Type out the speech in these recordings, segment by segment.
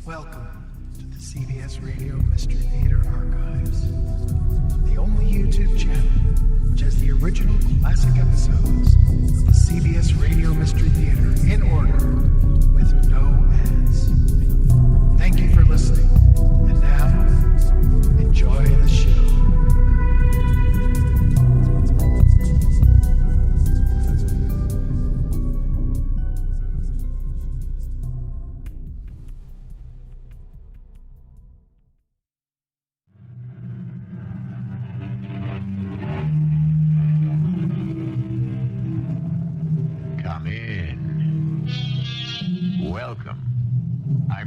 Welcome to the CBS Radio Mystery Theater Archives, the only YouTube channel which has the original classic episodes of the CBS Radio Mystery Theater in order with no ads. Thank you for listening, and now, enjoy the show.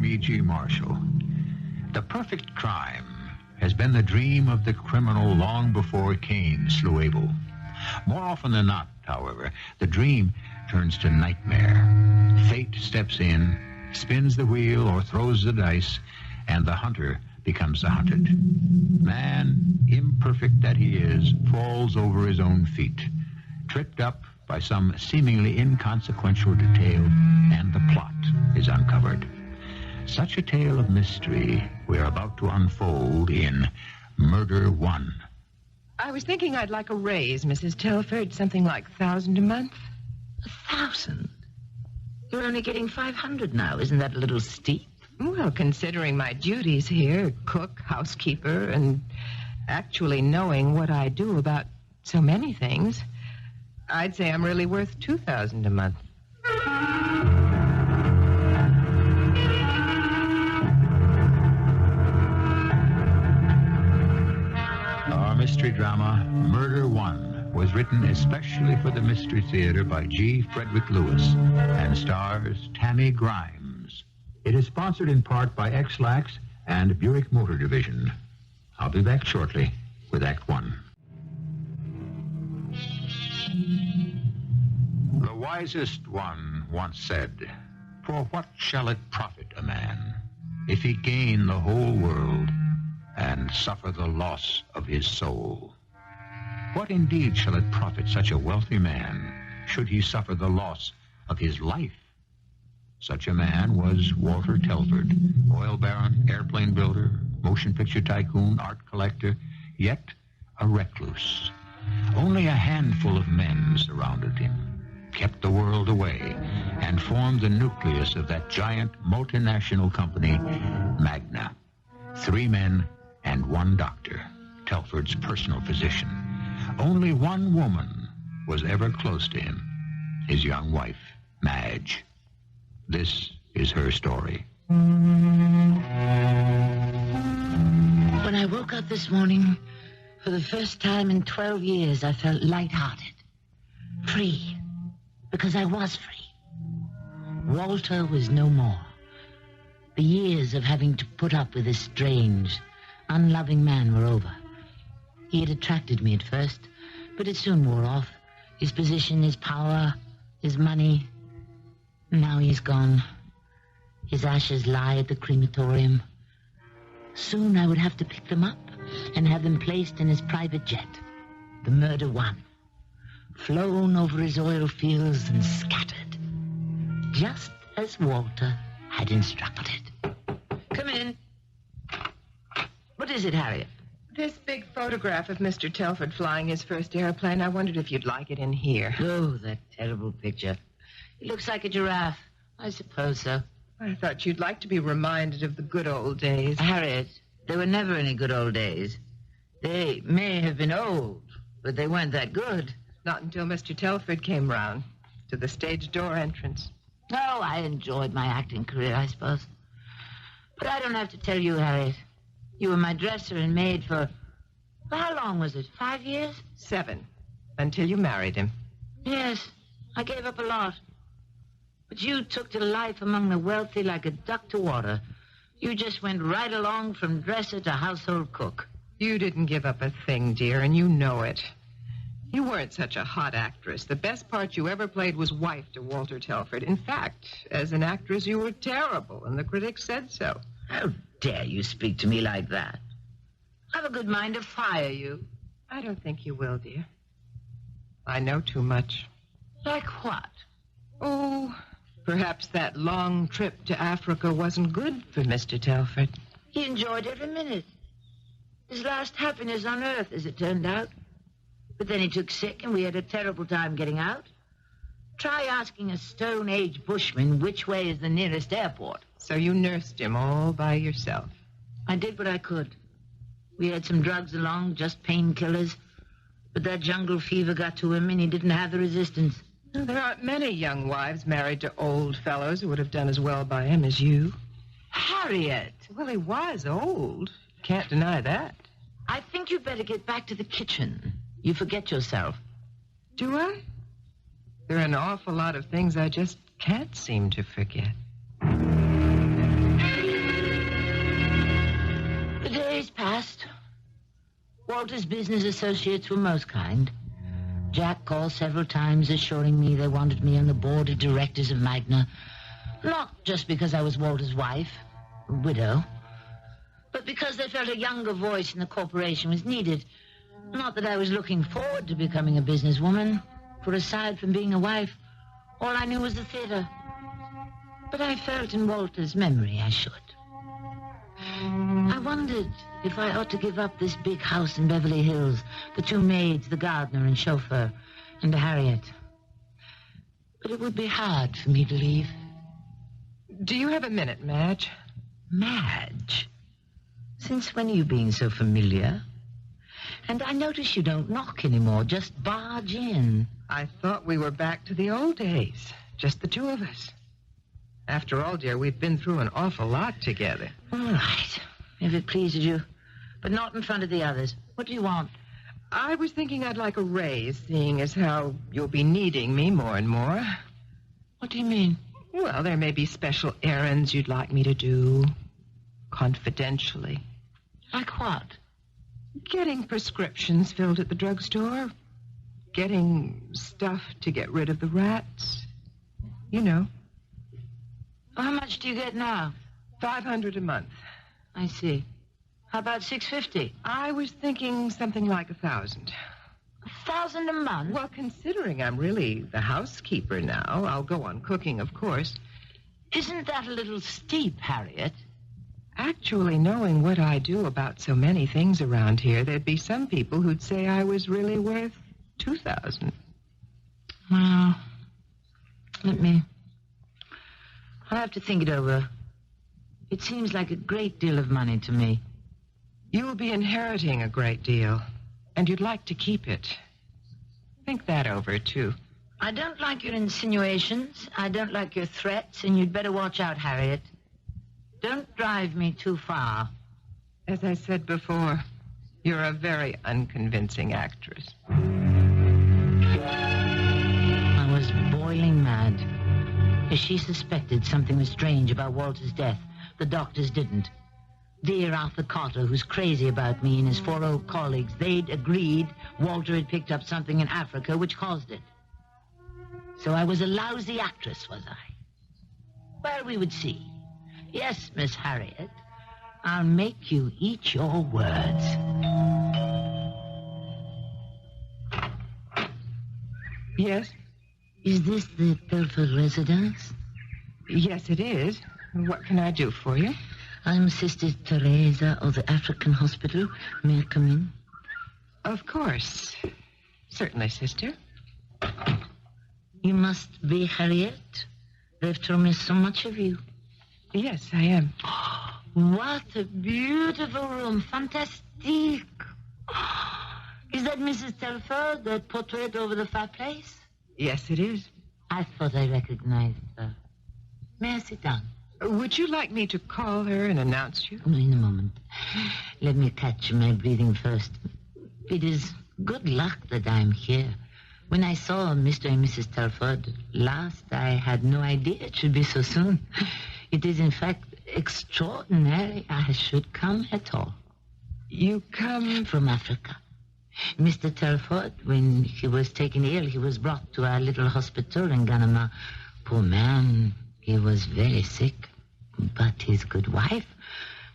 E.G. Marshall. The perfect crime has been the dream of the criminal long before Keane slew Abel. More often than not, however, the dream turns to nightmare. Fate steps in, spins the wheel or throws the dice, and the hunter becomes the hunted. Man, imperfect that he is, falls over his own feet, tripped up by some seemingly inconsequential detail, and the plot is uncovered. Such a tale of mystery we're about to unfold in Murder One. I was thinking I'd like a raise, Mrs. Telford, something like 1,000 a month. 1,000? You're only getting 500 now. Isn't that a little steep? Well, considering my duties here, cook, housekeeper, and actually knowing what I do about so many things, I'd say I'm really worth 2,000 a month. Mystery drama Murder One was written especially for the Mystery Theater by G. Frederick Lewis and stars Tammy Grimes. It is sponsored in part by X-Lax and Buick Motor Division. I'll be back shortly with Act One. The wisest one once said, "For what shall it profit a man if he gain the whole world and suffer the loss of his soul? What indeed shall it profit such a wealthy man should he suffer the loss of his life?" Such a man was Walter Telford, oil baron, airplane builder, motion picture tycoon, art collector, yet a recluse. Only a handful of men surrounded him, kept the world away, and formed the nucleus of that giant multinational company, Magna. 3 men and 1 doctor, Telford's personal physician. Only 1 woman was ever close to him, his young wife, Madge. This is her story. When I woke up this morning, for the first time in 12 years, I felt lighthearted. Free, because I was free. Walter was no more. The years of having to put up with this strange, unloving man were over. He had attracted me at first, but it soon wore off. His position, his power, his money. Now he's gone. His ashes lie at the crematorium. Soon I would have to pick them up and have them placed in his private jet, the Murder One, flown over his oil fields and scattered, just as Walter had instructed. Come in. What is it, Harriet? This big photograph of Mr. Telford flying his first airplane. I wondered if you'd like it in here. Oh, that terrible picture. It looks like a giraffe. I suppose so. I thought you'd like to be reminded of the good old days. Harriet, there were never any good old days. They may have been old, but they weren't that good. Not until Mr. Telford came round to the stage door entrance. Oh, I enjoyed my acting career, I suppose. But I don't have to tell you, Harriet. You were my dresser and maid for how long was it? 5 years? 7, until you married him. Yes, I gave up a lot. But you took to life among the wealthy like a duck to water. You just went right along from dresser to household cook. You didn't give up a thing, dear, and you know it. You weren't such a hot actress. The best part you ever played was wife to Walter Telford. In fact, as an actress, you were terrible, and the critics said so. How dare you speak to me like that? I've a good mind to fire you. I don't think you will, dear. I know too much. Like what? Oh, Perhaps that long trip to Africa wasn't good for Mr. Telford. He enjoyed every minute. His last happiness on earth, as it turned out. But then he took sick, and we had a terrible time getting out. Try asking a Stone Age bushman which way is the nearest airport. So you nursed him all by yourself. I did what I could. We had some drugs along, just painkillers. But that jungle fever got to him, and he didn't have the resistance. Well, there aren't many young wives married to old fellows who would have done as well by him as you. Harriet! Well, he was old. Can't deny that. I think you'd better get back to the kitchen. You forget yourself. Do I? There are an awful lot of things I just can't seem to forget. The days passed. Walter's business associates were most kind. Jack called several times assuring me they wanted me on the board of directors of Magna. Not just because I was Walter's wife, a widow, but because they felt a younger voice in the corporation was needed. Not that I was looking forward to becoming a businesswoman, for aside from being a wife, all I knew was the theater. But I felt in Walter's memory I should. I wondered if I ought to give up this big house in Beverly Hills, the 2 maids, the gardener and chauffeur, and Harriet. But it would be hard for me to leave. Do you have a minute, Madge? Madge? Since when are you being so familiar? And I notice you don't knock anymore, just barge in. I thought we were back to the old days, just the 2 of us. After all, dear, we've been through an awful lot together. All right, if it pleases you, but not in front of the others. What do you want? I was thinking I'd like a raise, seeing as how you'll be needing me more and more. What do you mean? Well, there may be special errands you'd like me to do, confidentially. Like what? Getting prescriptions filled at the drugstore. Getting stuff to get rid of the rats. You know. How much do you get now? $500 a month. I see. How about $650? I was thinking something like 1,000. $1,000 a month? Well, considering I'm really the housekeeper now, I'll go on cooking, of course. Isn't that a little steep, Harriet? Actually, knowing what I do about so many things around here, there'd be some people who'd say I was really worth $2,000. Well, I'll have to think it over. It seems like a great deal of money to me. You'll be inheriting a great deal, and you'd like to keep it. Think that over, too. I don't like your insinuations. I don't like your threats, and you'd better watch out, Harriet. Don't drive me too far. As I said before, you're a very unconvincing actress. I was boiling mad. As she suspected something was strange about Walter's death, the doctors didn't. Dear Arthur Carter, who's crazy about me, and his 4 old colleagues, they'd agreed Walter had picked up something in Africa which caused it. So I was a lousy actress, was I? Well, we would see. Yes, Miss Harriet, I'll make you eat your words. Yes? Is this the Telford residence? Yes, it is. What can I do for you? I'm Sister Teresa of the African Hospital. May I come in? Of course. Certainly, sister. You must be Harriet. They've told me so much of you. Yes, I am. What a beautiful room. Fantastique. Is that Mrs. Telford, that portrait over the fireplace? Yes, it is. I thought I recognized her. May I sit down? Would you like me to call her and announce you? Oh, in a moment. Let me catch my breathing first. It is good luck that I'm here. When I saw Mr. and Mrs. Telford last, I had no idea it should be so soon. It is, in fact, extraordinary I should come at all. You come from Africa. Mr. Telford, when he was taken ill, he was brought to our little hospital in Ghana. Poor man, he was very sick. But his good wife,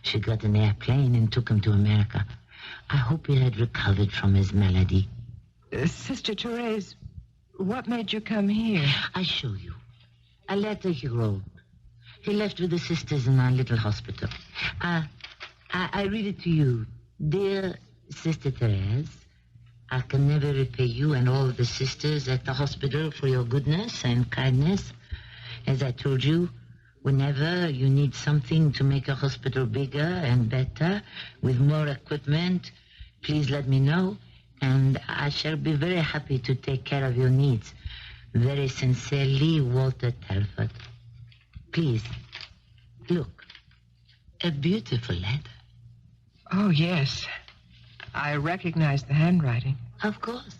she got an airplane and took him to America. I hope he had recovered from his malady. Sister Therese, what made you come here? I show you. a letter he wrote. He left with the sisters in our little hospital. I read it to you. Dear Sister Therese, I can never repay you and all the sisters at the hospital for your goodness and kindness. As I told you, whenever you need something to make a hospital bigger and better, with more equipment, please let me know, and I shall be very happy to take care of your needs. Very sincerely, Walter Telford. Please, look. A beautiful letter. Oh, yes. I recognize the handwriting. Of course.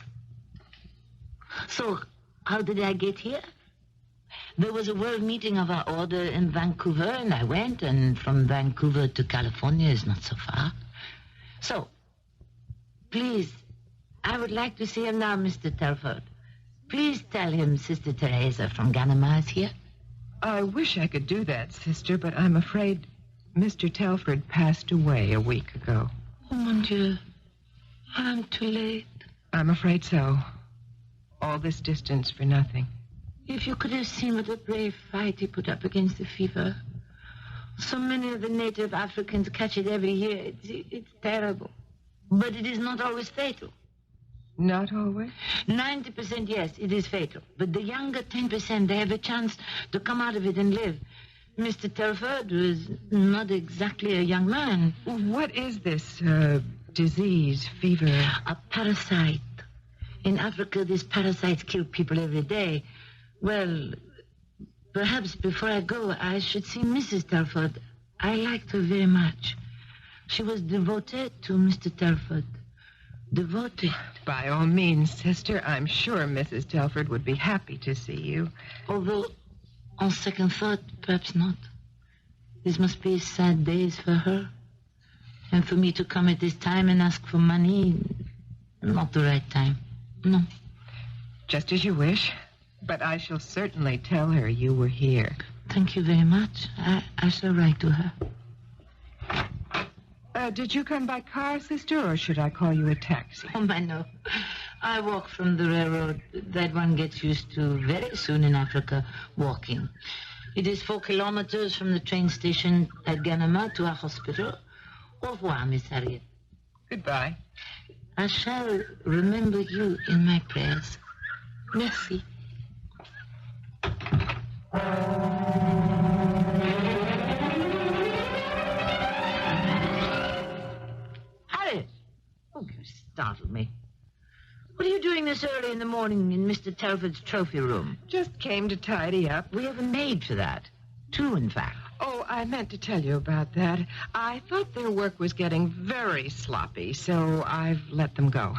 So, how did I get here? There was a world meeting of our order in Vancouver, and I went, and from Vancouver to California is not so far. So, please, I would like to see him now, Mr. Telford. Please tell him Sister Teresa from Ganama is here. I wish I could do that, sister, but I'm afraid Mr. Telford passed away a week ago. Oh, mon Dieu. I'm too late. I'm afraid so. All this distance for nothing. If you could have seen what a brave fight he put up against the fever. So many of the native Africans catch it every year. It's terrible. But it is not always fatal. Not always? 90% yes, it is fatal. But the younger 10%, they have a chance to come out of it and live. Mr. Telford was not exactly a young man. What is this disease, fever? A parasite. In Africa, these parasites kill people every day. Well, perhaps before I go, I should see Mrs. Telford. I liked her very much. She was devoted to Mr. Telford. Devoted. By all means, sister. I'm sure Mrs. Telford would be happy to see you. Although, on second thought, perhaps not. These must be sad days for her. And for me to come at this time and ask for money, not the right time. No. Just as you wish. But I shall certainly tell her you were here. Thank you very much. I shall write to her. Did you come by car, sister, or should I call you a taxi? Oh, my, no. I walk from the railroad. That one gets used to very soon in Africa, walking. It is 4 kilometers from the train station at Ganama to our hospital. Au revoir, Miss Harriet. Goodbye. I shall remember you in my prayers. Merci. Harriet! Oh, you startled me. What are you doing this early in the morning in Mr. Telford's trophy room? Just came to tidy up. We have a maid for that. 2, in fact. Oh, I meant to tell you about that. I thought their work was getting very sloppy, so I've let them go.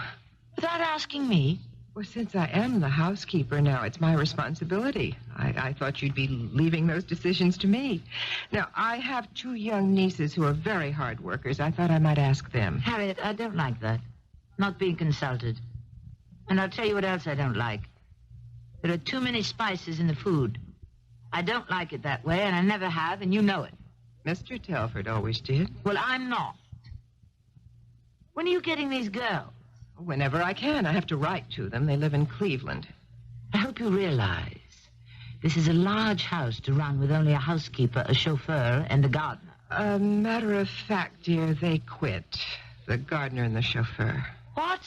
Without asking me? Well, since I am the housekeeper now, it's my responsibility. I thought you'd be leaving those decisions to me. Now, I have 2 young nieces who are very hard workers. I thought I might ask them. Harriet, I don't like that. Not being consulted. And I'll tell you what else I don't like. There are too many spices in the food. I don't like it that way, and I never have, and you know it. Mr. Telford always did. Well, I'm not. When are you getting these girls? Whenever I can. I have to write to them. They live in Cleveland. I hope you realize this is a large house to run with only a housekeeper, a chauffeur, and a gardener. Matter of fact, dear, they quit. The gardener and the chauffeur. What?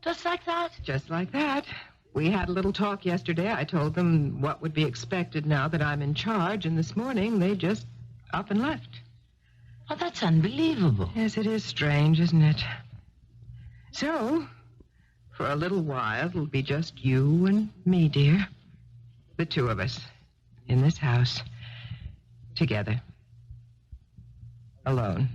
Just like that? Just like that. We had a little talk yesterday. I told them what would be expected now that I'm in charge, and this morning they just up and left. Oh, that's unbelievable. Yes, it is strange, isn't it? So, for a little while, it'll be just you and me, dear. The 2 of us. In this house. Together. Alone.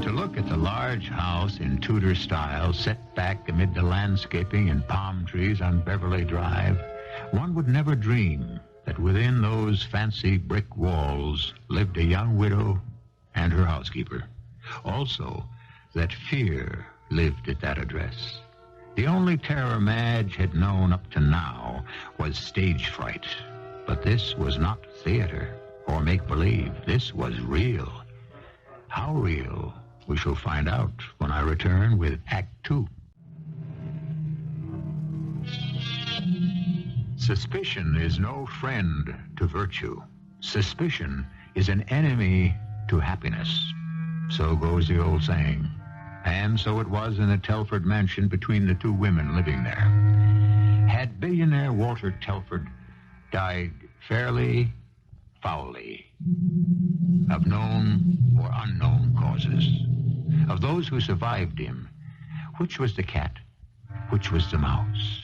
To look at the large house in Tudor style set back amid the landscaping and palm trees on Beverly Drive, one would never dream that within those fancy brick walls lived a young widow and her housekeeper. Also, that fear lived at that address. The only terror Madge had known up to now was stage fright. But this was not theater or make-believe. This was real. How real, we shall find out when I return with Act 2. Suspicion is no friend to virtue. Suspicion is an enemy to happiness. So goes the old saying. And so it was in the Telford mansion between the two women living there. Had billionaire Walter Telford died fairly, foully, of known or unknown causes? Of those who survived him, which was the cat? Which was the mouse?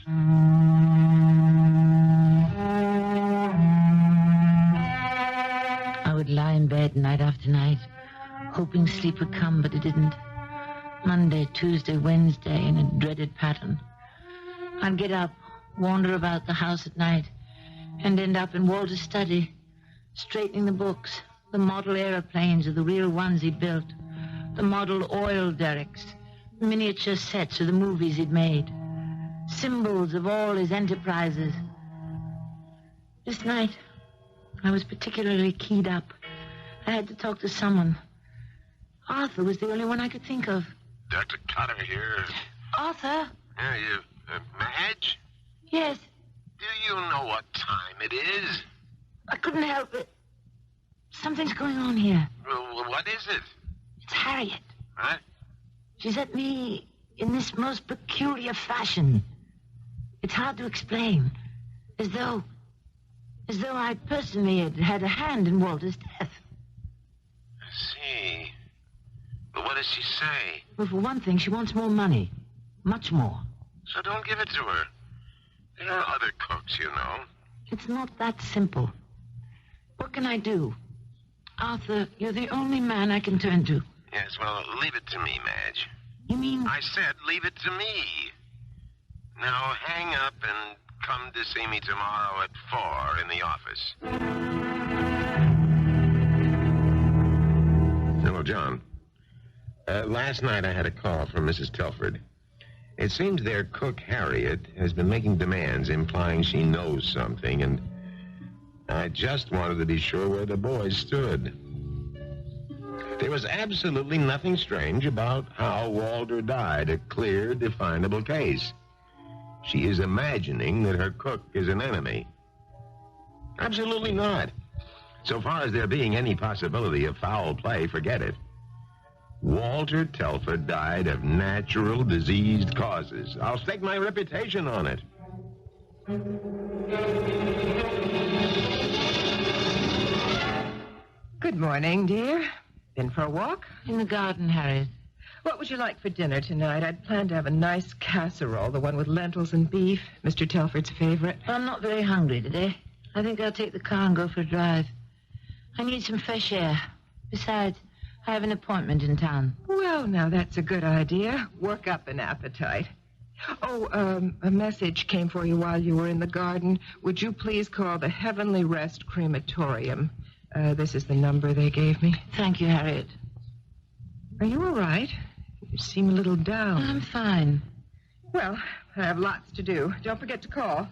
I would lie in bed night after night, hoping sleep would come, but it didn't. Monday, Tuesday, Wednesday, in a dreaded pattern. I'd get up, wander about the house at night, and end up in Walter's study, straightening the books, the model aeroplanes are the real ones he built, the model oil derricks, miniature sets of the movies he'd made, symbols of all his enterprises. This night, I was particularly keyed up. I had to talk to someone. Arthur was the only one I could think of. Dr. Cotter here. Arthur? Yeah, you, Madge? Yes. Do you know what time it is? I couldn't help it. Something's going on here. Well, what is it? It's Harriet. Huh? She's at me in this most peculiar fashion. It's hard to explain. As though I personally had a hand in Walter's death. I see. But what does she say? Well, for one thing, she wants more money. Much more. So don't give it to her. There are other cooks, you know. It's not that simple. What can I do? Arthur, you're the only man I can turn to. Yes, well, leave it to me, Madge. You mean... I said leave it to me. Now hang up and come to see me tomorrow at 4 in the office. Hello, John. Last night I had a call from Mrs. Telford. It seems their cook, Harriet, has been making demands implying she knows something, and I just wanted to be sure where the boys stood. There was absolutely nothing strange about how Walter died, a clear, definable case. She is imagining that her cook is an enemy. Absolutely not. So far as there being any possibility of foul play, forget it. Walter Telford died of natural, diseased causes. I'll stake my reputation on it. Good morning, dear. Been for a walk? In the garden, Harriet. What would you like for dinner tonight? I'd planned to have a nice casserole, the one with lentils and beef, Mr. Telford's favorite. I'm not very hungry today. I think I'll take the car and go for a drive. I need some fresh air. Besides, I have an appointment in town. Well, now that's a good idea. Work up an appetite. Oh, a message came for you while you were in the garden. Would you please call the Heavenly Rest Crematorium? This is the number they gave me. Thank you, Harriet. Are you all right? You seem a little down. I'm fine. Well, I have lots to do. Don't forget to call.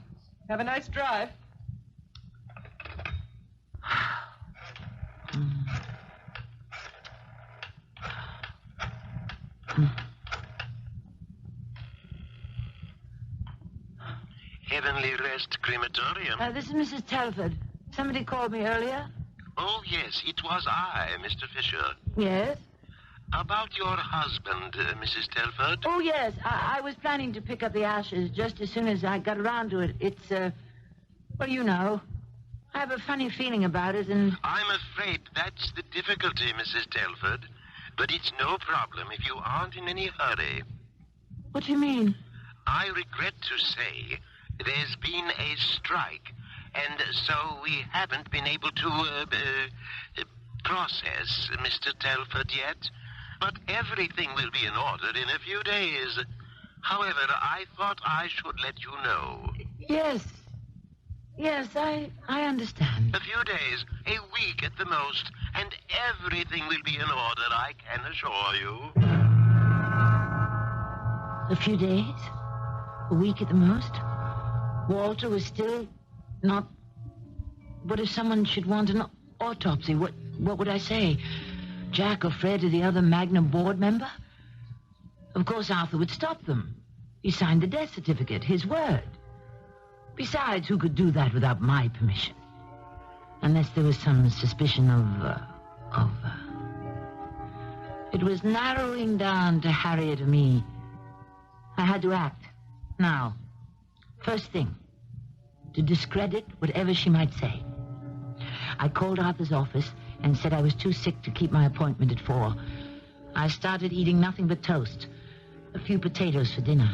Have a nice drive. Heavenly Rest Crematorium? This is Mrs. Telford. Somebody called me earlier. Oh, yes, it was I, Mr. Fisher. Yes? About your husband, Mrs. Telford. Oh, yes. I was planning to pick up the ashes just as soon as I got around to it. It's, well, you know. I have a funny feeling about it, and... I'm afraid that's the difficulty, Mrs. Telford. But it's no problem if you aren't in any hurry. What do you mean? I regret to say there's been a strike, and so we haven't been able to process Mr. Telford yet. But everything will be in order in a few days. However, I thought I should let you know. Yes. Yes, I understand. A few days, a week at the most, and everything will be in order, I can assure you. A few days? A week at the most? Walter was still not... What if someone should want an autopsy? What would I say? Jack or Fred or the other Magnum board member? Of course, Arthur would stop them. He signed the death certificate, his word. Besides, who could do that without my permission? Unless there was some suspicion of... It was narrowing down to Harriet or me. I had to act. Now, first thing, to discredit whatever she might say. I called Arthur's office and said I was too sick to keep my appointment at 4. I started eating nothing but toast, a few potatoes for dinner.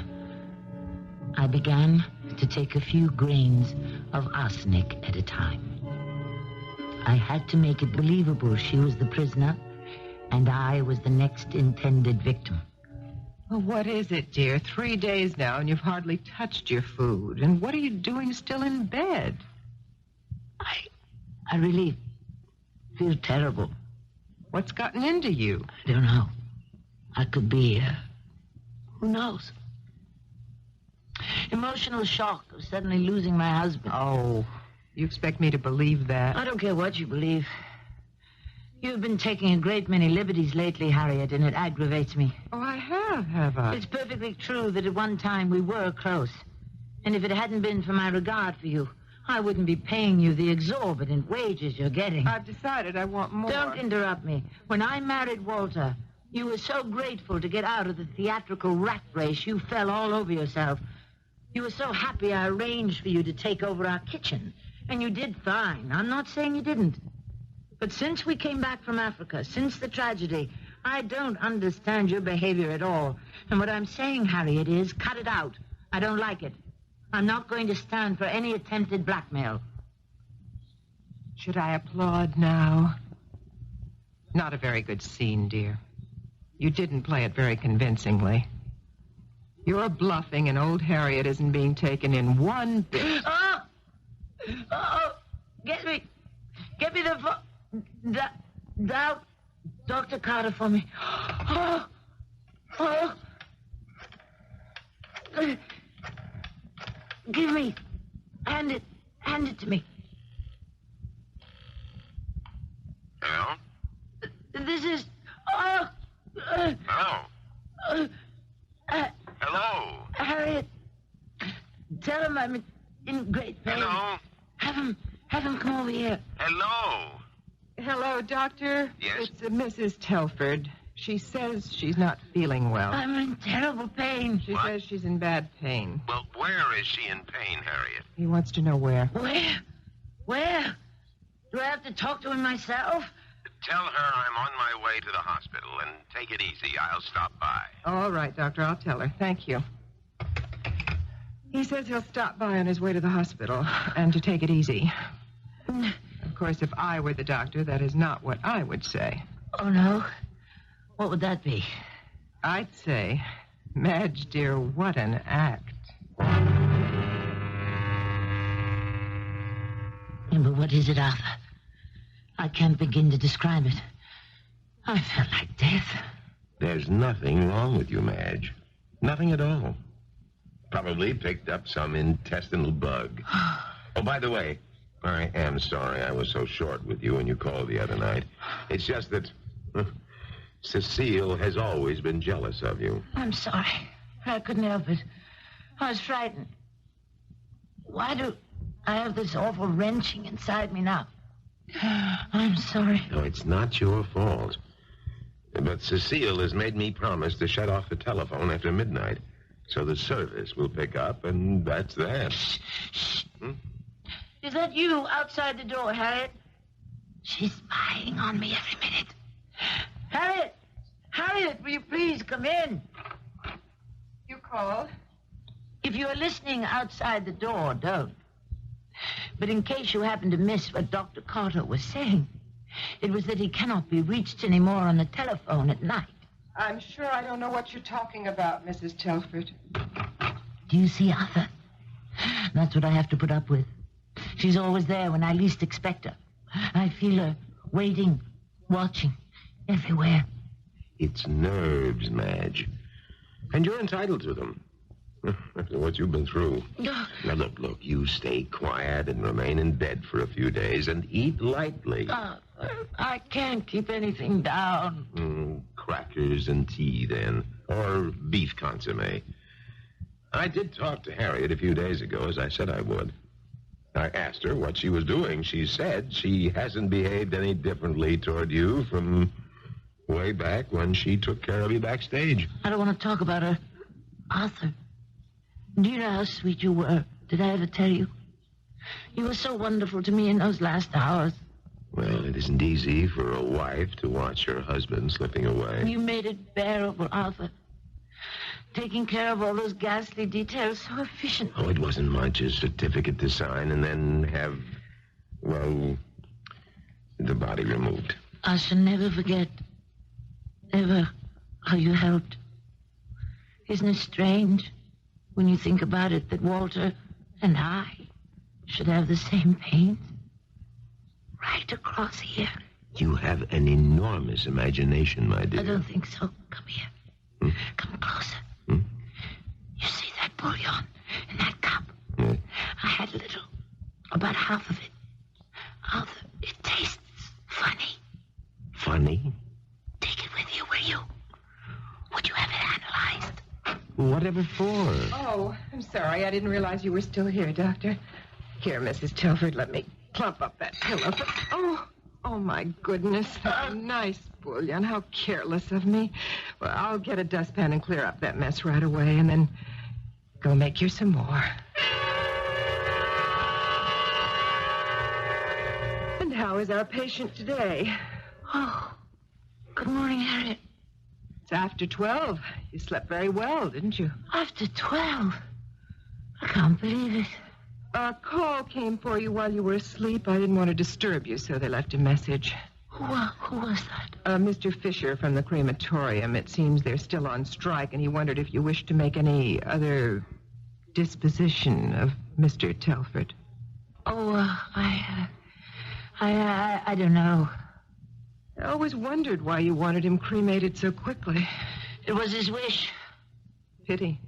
I began to take a few grains of arsenic at a time. I had to make it believable she was the prisoner and I was the next intended victim. Well, what is it, dear? 3 days now and you've hardly touched your food. And what are you doing still in bed? I really feel terrible. What's gotten into you? I don't know. I could be, who knows? Emotional shock of suddenly losing my husband. Oh, you expect me to believe that? I don't care what you believe. You've been taking a great many liberties lately, Harriet, and it aggravates me. Oh, I have I? It's perfectly true that at one time we were close. And if it hadn't been for my regard for you, I wouldn't be paying you the exorbitant wages you're getting. I've decided I want more. Don't interrupt me. When I married Walter, you were so grateful to get out of the theatrical rat race, you fell all over yourself. You were so happy I arranged for you to take over our kitchen. And you did fine. I'm not saying you didn't. But since we came back from Africa, since the tragedy, I don't understand your behavior at all. And what I'm saying, Harriet, is cut it out. I don't like it. I'm not going to stand for any attempted blackmail. Should I applaud now? Not a very good scene, dear. You didn't play it very convincingly. You're bluffing, and old Harriet isn't being taken in one bit. Oh! Get me the Dr. Carter for me. Give me. Hand it to me. Hello? This is... Hello? Hello? Harriet, tell him I'm in great pain. Hello? Have him come over here. Hello? Hello, Doctor. Yes? It's Mrs. Telford. She says she's not feeling well. I'm in terrible pain. She says she's in bad pain. Well, where is she in pain, Harriet? He wants to know where. Where? Do I have to talk to him myself? Tell her I'm on my way to the hospital, and take it easy. I'll stop by. All right, Doctor, I'll tell her. Thank you. He says he'll stop by on his way to the hospital and to take it easy. Of course, if I were the doctor, that is not what I would say. Oh, no? What would that be? I'd say, Madge, dear, what an act. Yeah, but what is it, Arthur? I can't begin to describe it. I felt like death. There's nothing wrong with you, Madge. Nothing at all. Probably picked up some intestinal bug. Oh, by the way, I am sorry I was so short with you when you called the other night. It's just that Cecile has always been jealous of you. I'm sorry. I couldn't help it. I was frightened. Why do I have this awful wrenching inside me now? I'm sorry. No, it's not your fault. But Cecile has made me promise to shut off the telephone after midnight. So the service will pick up, and that's that. Shh. Is that you outside the door, Harriet? She's spying on me every minute. Harriet! Harriet, will you please come in? You called? If you are listening outside the door, don't. But in case you happen to miss what Dr. Carter was saying, it was that he cannot be reached anymore on the telephone at night. I'm sure I don't know what you're talking about, Mrs. Telford. Do you see Arthur? That's what I have to put up with. She's always there when I least expect her. I feel her waiting, watching, everywhere. It's nerves, Madge. And you're entitled to them. After what you've been through. Now, look, you stay quiet and remain in bed for a few days and eat lightly. I can't keep anything down. Crackers and tea, then. Or beef consomme. I did talk to Harriet a few days ago, as I said I would. I asked her what she was doing. She said she hasn't behaved any differently toward you from way back when she took care of you backstage. I don't want to talk about her. Arthur, do you know how sweet you were? Did I ever tell you? You were so wonderful to me in those last hours. Well, it isn't easy for a wife to watch her husband slipping away. You made it bearable, Arthur. Taking care of all those ghastly details so efficiently. Oh, it wasn't much. A certificate to sign and then have, well, the body removed. I shall never forget, ever, how you helped. Isn't it strange, when you think about it, that Walter and I should have the same pain? Right across here. You have an enormous imagination, my dear. I don't think so. Come here. Come closer. You see that bouillon in that cup? I had a little, about half of it. Arthur, it tastes funny. Funny? Take it with you, will you? Would you have it analyzed? Whatever for? Oh, I'm sorry. I didn't realize you were still here, Doctor. Here, Mrs. Telford, let me plump up that pillow. Oh, my goodness. That nice bouillon. How careless of me. Well, I'll get a dustpan and clear up that mess right away, and then go make you some more. And how is our patient today? Oh, good morning, Harriet. It's after 12. You slept very well, didn't you? After 12? I can't believe it. A call came for you while you were asleep. I didn't want to disturb you, so they left a message. Who was that? Mr. Fisher from the crematorium. It seems they're still on strike, and he wondered if you wished to make any other disposition of Mr. Telford. Oh, I don't know. I always wondered why you wanted him cremated so quickly. It was his wish. Pity.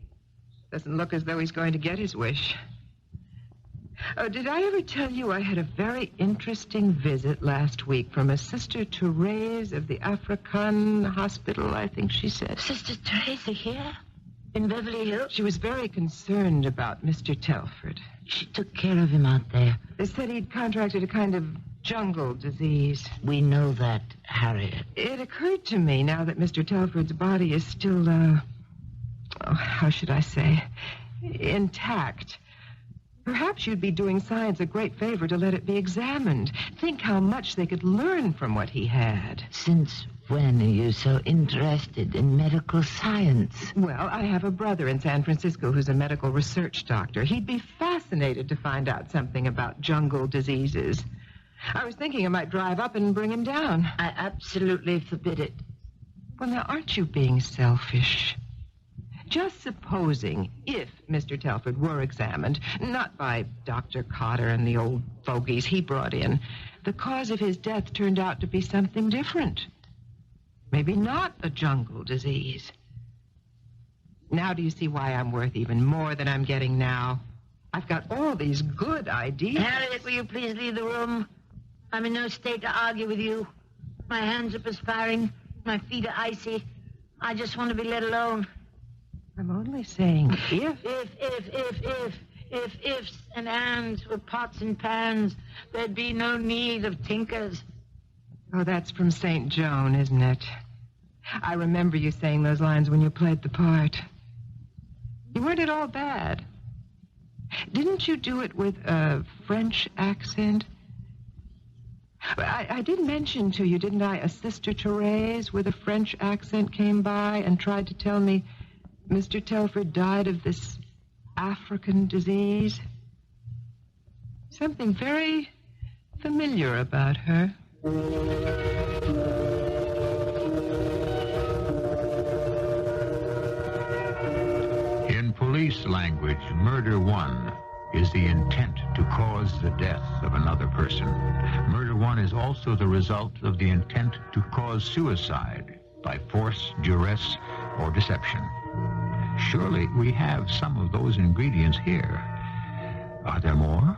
Doesn't look as though he's going to get his wish. Oh, did I ever tell you I had a very interesting visit last week from a Sister Therese of the African Hospital, I think she said. Sister Teresa here? In Beverly Hills? She was very concerned about Mr. Telford. She took care of him out there. They said he'd contracted a kind of jungle disease. We know that, Harriet. It occurred to me now that Mr. Telford's body is still, how should I say, intact. Perhaps you'd be doing science a great favor to let it be examined. Think how much they could learn from what he had. Since when are you so interested in medical science? Well, I have a brother in San Francisco who's a medical research doctor. He'd be fascinated to find out something about jungle diseases. I was thinking I might drive up and bring him down. I absolutely forbid it. Well, now, aren't you being selfish? Just supposing if Mr. Telford were examined, not by Dr. Cotter and the old fogies he brought in, the cause of his death turned out to be something different. Maybe not a jungle disease. Now do you see why I'm worth even more than I'm getting now? I've got all these good ideas. Harriet, will you please leave the room? I'm in no state to argue with you. My hands are perspiring. My feet are icy. I just want to be let alone. I'm only saying if. If ifs and ands were pots and pans, there'd be no need of tinkers. Oh, that's from St. Joan, isn't it? I remember you saying those lines when you played the part. You weren't at all bad. Didn't you do it with a French accent? I did mention to you, didn't I, a Sister Therese with a French accent came by and tried to tell me Mr. Telford died of this African disease? Something very familiar about her. In police language, murder one is the intent to cause the death of another person. Murder one is also the result of the intent to cause suicide by force, duress, or deception. Surely we have some of those ingredients here. Are there more?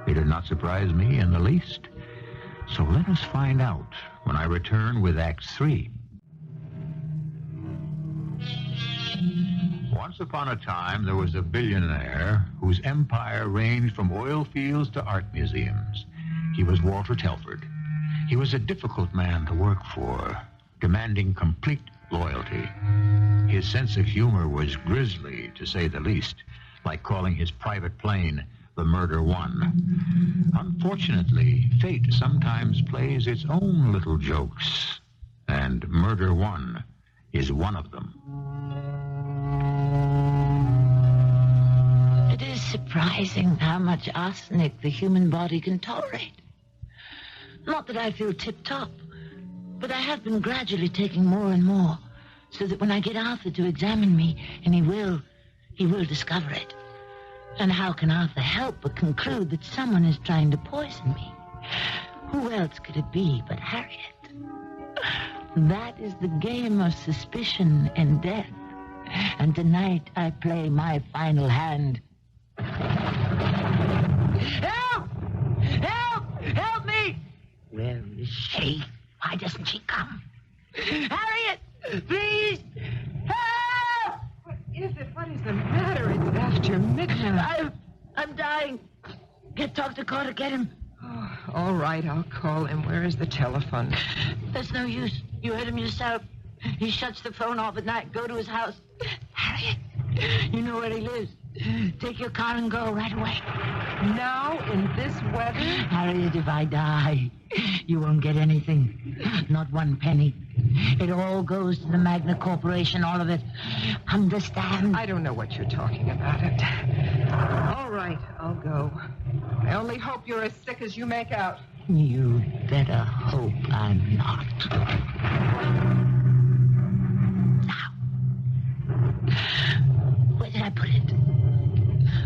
It did not surprise me in the least. So let us find out when I return with Act 3. Once upon a time, there was a billionaire whose empire ranged from oil fields to art museums. He was Walter Telford. He was a difficult man to work for, demanding complete loyalty. His sense of humor was grisly, to say the least, like calling his private plane the Murder One. Unfortunately, fate sometimes plays its own little jokes, and Murder One is one of them. It is surprising how much arsenic the human body can tolerate. Not that I feel tip-top, but I have been gradually taking more and more, so that when I get Arthur to examine me, and he will discover it. And how can Arthur help but conclude that someone is trying to poison me? Who else could it be but Harriet? That is the game of suspicion and death. And tonight I play my final hand. Help! Help! Help me! Where is she? Why doesn't she come? Harriet! Please! Help! What is it? What is the matter? It's after midnight. I'm dying. Get Dr. Carter, get him. Oh, all right, I'll call him. Where is the telephone? There's no use. You heard him yourself. He shuts the phone off at night. Go to his house. Harriet, you know where he lives. Take your car and go right away. Now, in this weather? Harriet, if I die, you won't get anything. Not one penny. It all goes to the Magna Corporation, all of it. Understand? I don't know what you're talking about. All right, I'll go. I only hope you're as sick as you make out. You better hope I'm not. Now, where did I put it?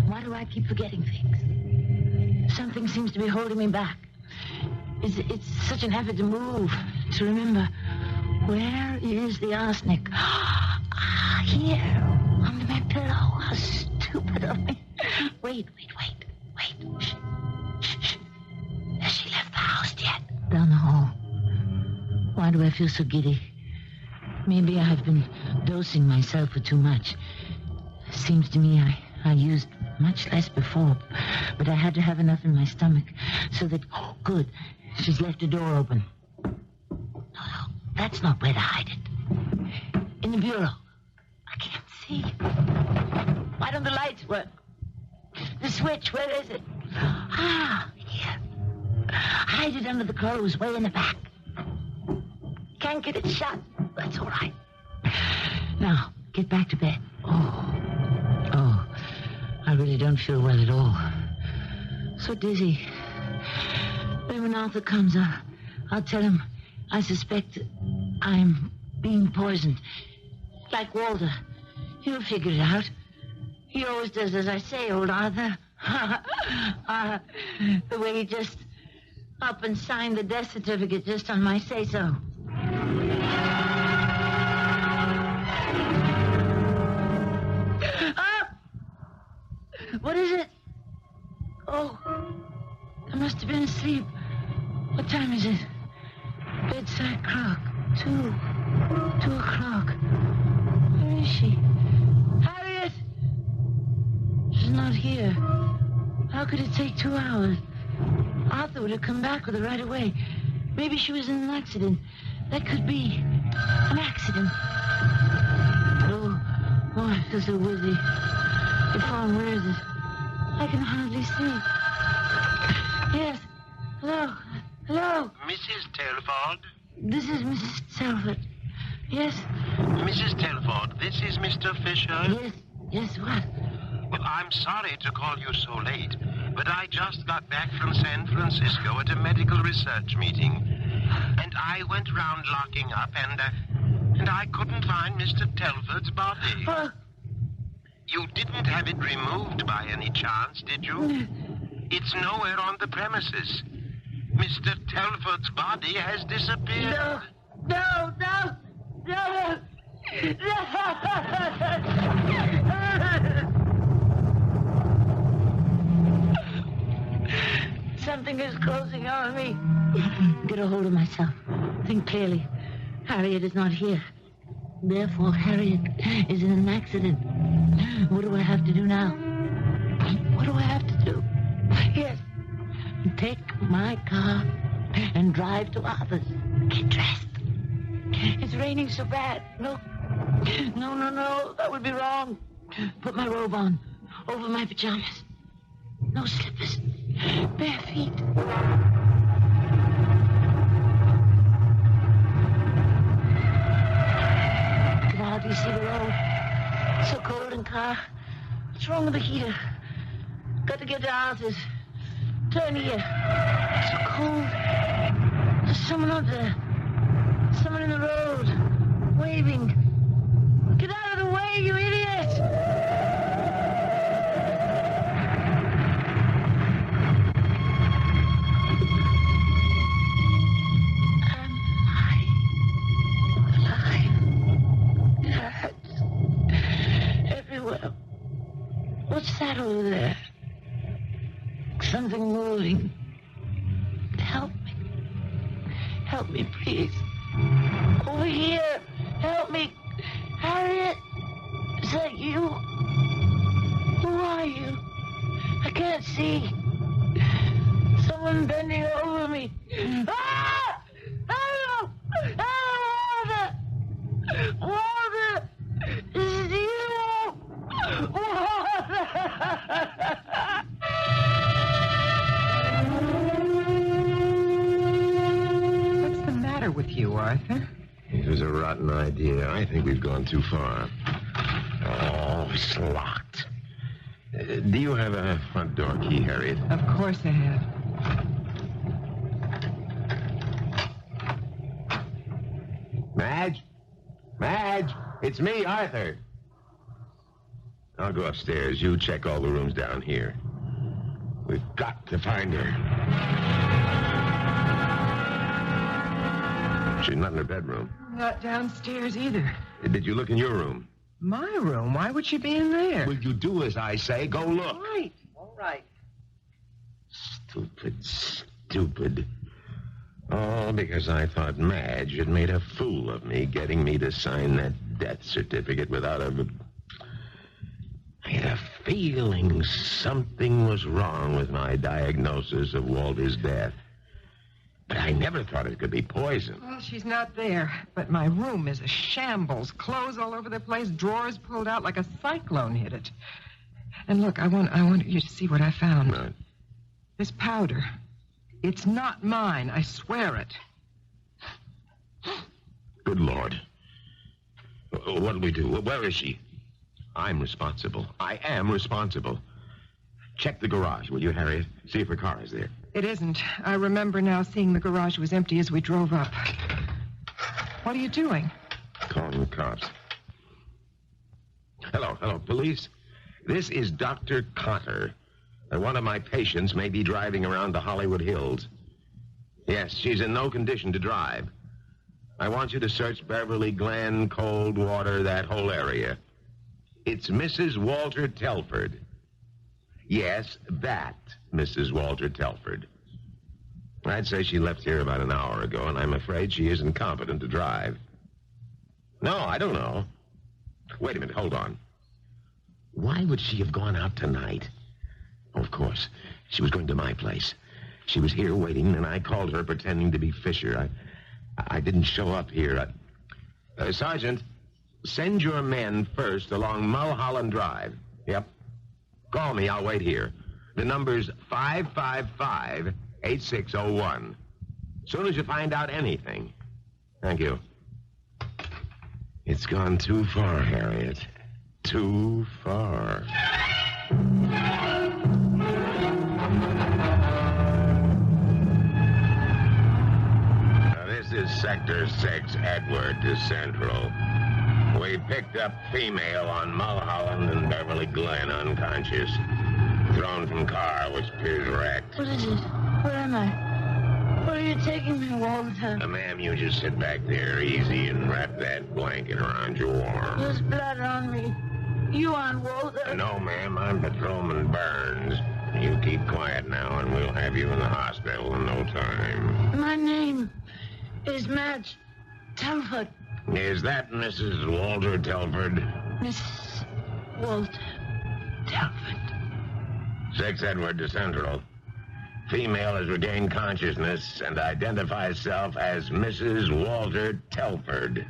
Why do I keep forgetting things? Something seems to be holding me back. It's such an effort to move, to remember. Where is the arsenic? Ah, here, under my pillow. How stupid of me. Wait. Shh. Has she left the house yet? Down the hall. Why do I feel so giddy? Maybe I've been dosing myself for too much. Seems to me I used much less before, but I had to have enough in my stomach so that... Oh, good. She's left the door open. No, that's not where to hide it. In the bureau. I can't see. Why don't the lights work? The switch, where is it? Ah, here. Hide it under the clothes, way in the back. Can't get it shut. That's all right. Now, get back to bed. Oh, I really don't feel well at all. So dizzy. Then when Arthur comes, I'll tell him I suspect I'm being poisoned. Like Walter. He'll figure it out. He always does as I say, old Arthur. The way he just up and signed the death certificate just on my say-so. What is it? Oh, I must have been asleep. What time is it? Bedside clock. 2 o'clock. Where is she? Harriet! She's not here. How could it take 2 hours? Arthur would have come back with her right away. Maybe she was in an accident. That could be an accident. Oh, I feel so woozy. The phone, where is it? I can hardly see. Yes. Hello. Mrs. Telford? This is Mrs. Telford. Yes. Mrs. Telford, this is Mr. Fisher. Yes, what? Well, I'm sorry to call you so late, but I just got back from San Francisco at a medical research meeting. And I went round locking up, and I couldn't find Mr. Telford's body. You didn't have it removed by any chance, did you? It's nowhere on the premises. Mr. Telford's body has disappeared. No. Something is closing on me. Get a hold of myself. Think clearly. Harriet is not here. Therefore, Harriet is in an accident. What do I have to do now? What do I have to do? Yes. Take my car and drive to Arthur's. Get dressed. It's raining so bad. Look. No. That would be wrong. Put my robe on. Over my pajamas. No slippers. Bare feet. Can hardly see the road. So cold in car. What's wrong with the heater? Got to get to Arthur's. Turn here. It's so cold. There's someone up there. Someone in the road. Waving. Get out of the way, you idiot! Am I alive? It hurts. Everywhere. What's that over there? Something moving. Help me. Help me, please. Over here. Help me. Harriet. Is that you? Who are you? I can't see. Someone bending over me. Ah! Help! Help! Walter! Is it you? Walter! What's the matter with you, Arthur? It was a rotten idea. I think we've gone too far. Oh, it's locked. Do you have a front door key, Harriet? Of course I have. Madge, it's me, Arthur. I'll go upstairs. You check all the rooms down here. We've got to find her. She's not in her bedroom. Not downstairs either. Did you look in your room? My room? Why would she be in there? Will you do as I say? Go look. All right. Stupid. All because I thought Madge had made a fool of me, getting me to sign that death certificate without a... I had a feeling something was wrong with my diagnosis of Walter's death. But I never thought it could be poison. Well, she's not there. But my room is a shambles. Clothes all over the place, drawers pulled out like a cyclone hit it. And look, I want you to see what I found. Right. This powder. It's not mine. I swear it. Good Lord. What'll we do? Where is she? I'm responsible. I am responsible. Check the garage, will you, Harriet? See if her car is there. It isn't. I remember now seeing the garage was empty as we drove up. What are you doing? Calling the cops. Hello, police. This is Dr. Cotter. One of my patients may be driving around the Hollywood Hills. Yes, she's in no condition to drive. I want you to search Beverly Glen, Coldwater, that whole area. It's Mrs. Walter Telford. Yes, that Mrs. Walter Telford. I'd say she left here about an hour ago, and I'm afraid she isn't competent to drive. No, I don't know. Wait a minute, hold on. Why would she have gone out tonight? Oh, of course. She was going to my place. She was here waiting, and I called her pretending to be Fisher. I didn't show up here. Sergeant, send your men first along Mulholland Drive. Yep. Call me. I'll wait here. The number's 555-8601. Soon as you find out anything. Thank you. It's gone too far, Harriet. Too far. Now, this is Sector 6, Edward to Central. We picked up female on Mulholland and Beverly Glen, unconscious. Thrown from car, which appears wrecked. What is it? Where am I? Where are you taking me, Walter? Ma'am, you just sit back there easy and wrap that blanket around your arm. There's blood on me. You on, Walter? No, ma'am, I'm Patrolman Burns. You keep quiet now, and we'll have you in the hospital in no time. My name is Madge Telford. Is that Mrs. Walter Telford? Miss Walter Telford. 6 Edward to Central. Female has regained consciousness and identifies self as Mrs. Walter Telford.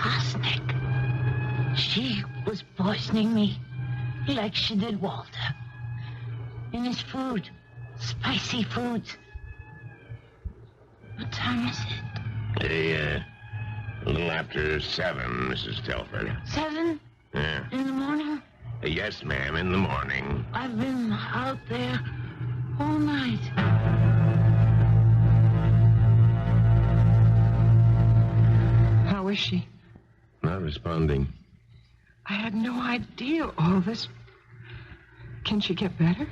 Arsenic. She was poisoning me like she did Walter. In his food. Spicy foods. What time is it? A little after 7, Mrs. Telford. 7? Yeah. In the morning? Yes, ma'am, in the morning. I've been out there all night. How is she? Not responding. I had no idea all this. Can she get better?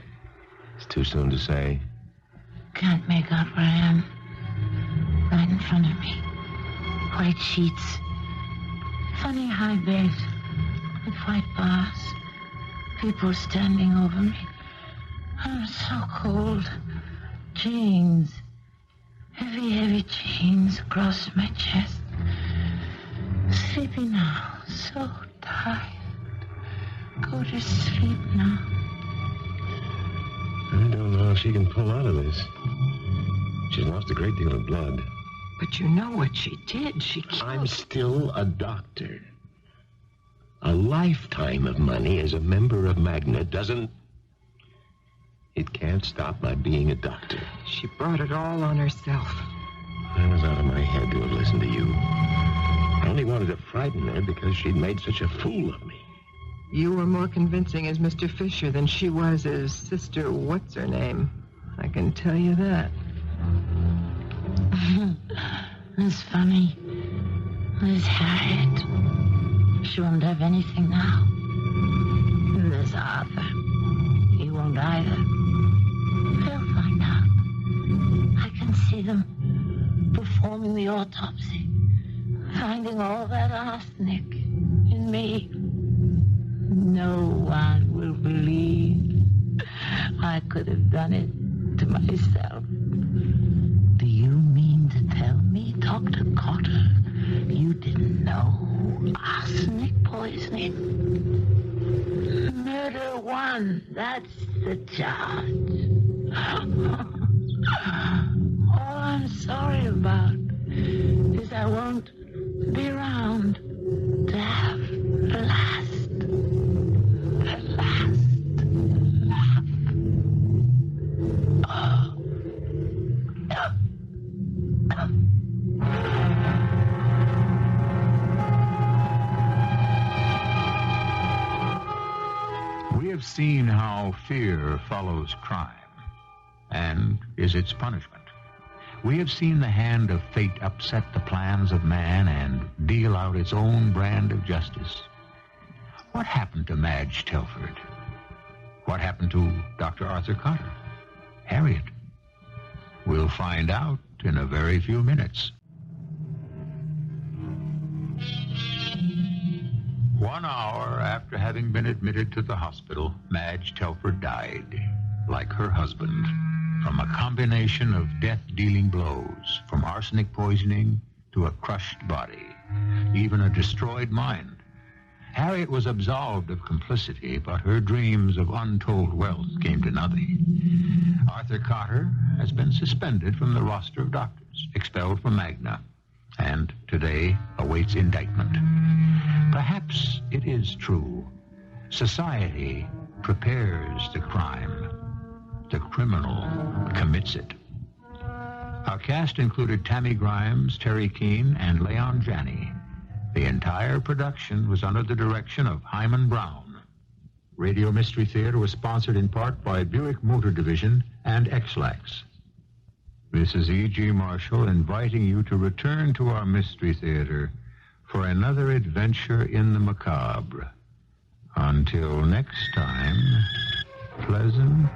It's too soon to say. Can't make out where I am. Right in front of me. White sheets. Funny high bed. With white bars. People standing over me. I'm so cold. Chains. Heavy, heavy chains across my chest. Sleepy now. So tired. Go to sleep now. I don't know if she can pull out of this. She's lost a great deal of blood. But you know what she did. She killed... I'm still a doctor. A lifetime of money as a member of Magna doesn't... It can't stop my being a doctor. She brought it all on herself. I was out of my head to have listened to you. I only wanted to frighten her because she'd made such a fool of me. You were more convincing as Mr. Fisher than she was as Sister What's-Her-Name. I can tell you that. It's funny. There's Harriet. She won't have anything now. And there's Arthur. He won't either. They'll find out. I can see them performing the autopsy. Finding all that arsenic in me. No one will believe I could have done it to myself. Do you mean to tell me, Dr. Carter, you didn't know arsenic poisoning? Murder 1, that's the charge. All I'm sorry about is I won't be around to have the last laugh. We have seen how fear follows crime and is its punishment. We have seen the hand of fate upset the plans of man and deal out its own brand of justice. What happened to Madge Telford? What happened to Dr. Arthur Carter? Harriet? We'll find out in a very few minutes. 1 hour after having been admitted to the hospital, Madge Telford died, like her husband, from a combination of death-dealing blows, from arsenic poisoning to a crushed body, even a destroyed mind. Harriet was absolved of complicity, but her dreams of untold wealth came to nothing. Arthur Carter has been suspended from the roster of doctors, expelled from Magna, and today awaits indictment. Perhaps it is true. Society prepares the crime. The criminal commits it. Our cast included Tammy Grimes, Teri Keane, and Leon Janney. The entire production was under the direction of Hyman Brown. Radio Mystery Theater was sponsored in part by Buick Motor Division and X-Lax. This is E.G. Marshall inviting you to return to our Mystery Theater for another adventure in the macabre. Until next time, pleasant